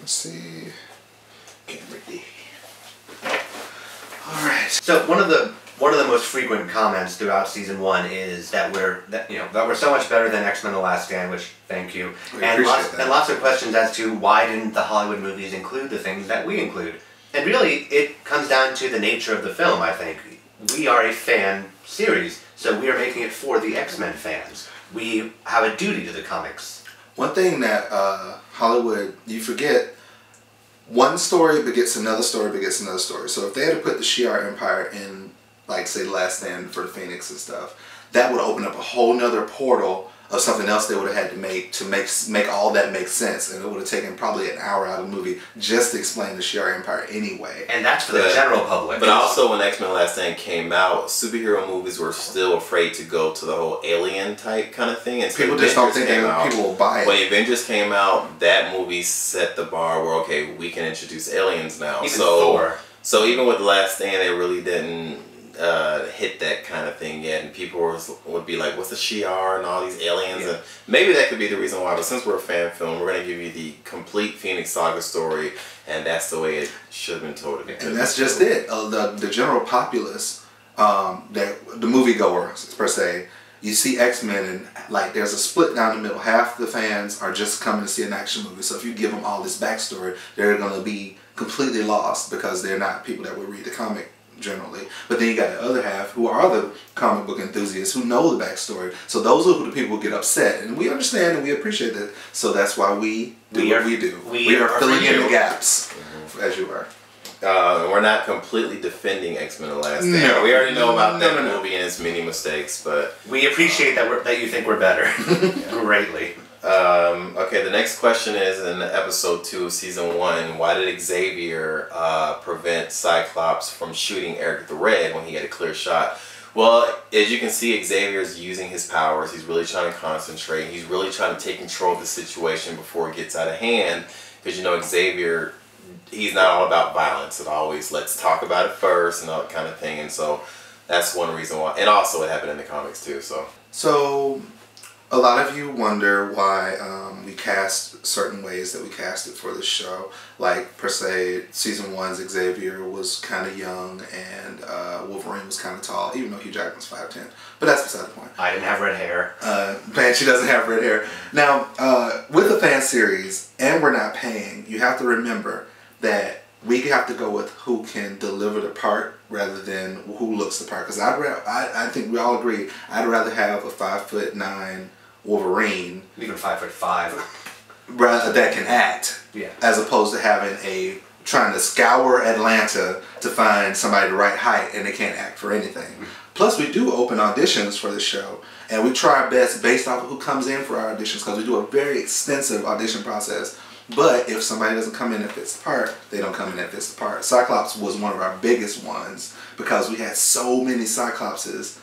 Let's see. Camera D. All right. So one of the most frequent comments throughout season 1 is that we're so much better than X-Men: The Last Stand, which thank you, and lots of questions as to why didn't the Hollywood movies include the things that we include. And really, it comes down to the nature of the film. I think we are a fan series, so we are making it for the X-Men fans. We have a duty to the comics. One thing that Hollywood, you forget, one story begets another story begets another story. So if they had to put the Shi'ar Empire in, like, say, The Last Stand for the Phoenix and stuff, that would open up a whole nother portal of something else they would have had to make all that make sense, and it would have taken probably an hour out of the movie just to explain the Shi'ar Empire anyway. And that's for the general public. But also, when X-Men: Last Stand came out, superhero movies were still afraid to go to the whole alien type kind of thing. And so people just don't think people will buy it. When Avengers came out, that movie set the bar where, okay, we can introduce aliens now. Even Thor. So even with The Last Stand, they really didn't hit that kind of thing yet, and people would be like, what's the Shi'ar and all these aliens? Yeah. And maybe that could be the reason why, but since we're a fan film, we're going to give you the complete Phoenix Saga story, and that's the way it should have been told. And that's just it. The general populace, the moviegoers per se, you see X-Men and like there's a split down the middle. Half the fans are just coming to see an action movie, so if you give them all this backstory, they're going to be completely lost because they're not people that would read the comic generally. But then you got the other half who are the comic book enthusiasts who know the backstory. So those are who the people who get upset, and we understand and we appreciate that. So that's why we do what we do. We are filling in the gaps, as you are. We're not completely defending X-Men: The Last Stand. No. We already know about that movie and its many mistakes, but we appreciate that you think we're better greatly. Okay, the next question is in episode 2 of season 1, why did Xavier prevent Cyclops from shooting Eric the Red when he had a clear shot? Well, as you can see, Xavier's using his powers. He's really trying to concentrate. He's really trying to take control of the situation before it gets out of hand. Because, you know, Xavier, he's not all about violence. It always, let's talk about it first and all that kind of thing. And so that's one reason why. And also it happened in the comics too. So a lot of you wonder why we cast certain ways that we casted for this show. Like, per se, season 1's Xavier was kind of young and Wolverine was kind of tall, even though Hugh Jackman's 5'10". But that's beside the point. I didn't have red hair. Banshee doesn't have red hair. Now, with a fan series, and we're not paying, you have to remember that we have to go with who can deliver the part rather than who looks the part. Because I think we all agree, I'd rather have a 5'9" Wolverine, even 5'5", rather that can act, as opposed to having trying to scour Atlanta to find somebody the right height and they can't act for anything. Plus, we do open auditions for the show, and we try our best based off of who comes in for our auditions, because we do a very extensive audition process. But if somebody doesn't come in that fits the part, they don't come in that fits the part. Cyclops was one of our biggest ones because we had so many Cyclopses,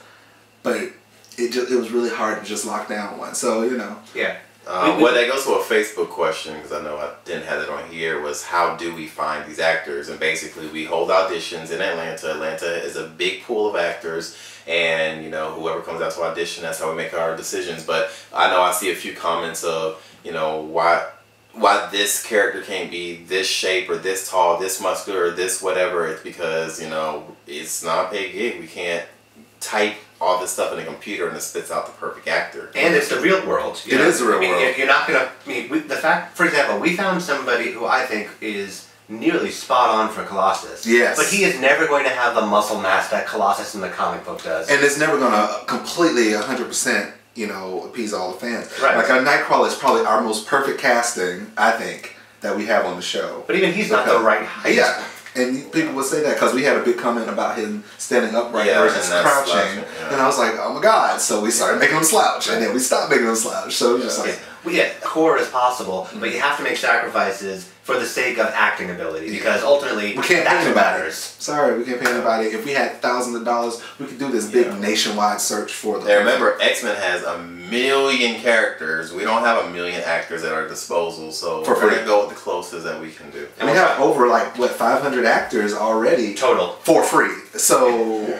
but it was really hard to just lock down one. So, you know. Yeah. Well, that goes to a Facebook question, because I know I didn't have it on here, was how do we find these actors? And basically we hold auditions in Atlanta. Atlanta is a big pool of actors, and, you know, whoever comes out to audition, that's how we make our decisions. But I know I see a few comments of, you know, why this character can't be this shape or this tall, this muscular, or this whatever. It's because, you know, it's not a paid gig. We can't type all this stuff in a computer and it spits out the perfect actor. And it's the real world. It is the real world. You're not going to... the fact, for example, we found somebody who I think is nearly spot on for Colossus. Yes. But he is never going to have the muscle mass that Colossus in the comic book does. And it's never going to completely 100%, you know, appease all the fans. Right. Like, our Nightcrawler is probably our most perfect casting, I think, that we have on the show. But even he's not the right height. Yeah. And people would say that because we had a big comment about him standing upright versus crouching. And I was like, oh my God. So we started making him slouch. And then we stopped making him slouch. So it was just like... We get core as possible, but you have to make sacrifices for the sake of acting ability, because ultimately we can't pay anybody. Matters. Sorry, we can't pay anybody. If we had thousands of dollars, we could do this big nationwide search for them. And remember, X-Men has 1 million characters. We don't have 1 million actors at our disposal, so we're going to go with the closest that we can do. And we have over, like, what, 500 actors already total for free. So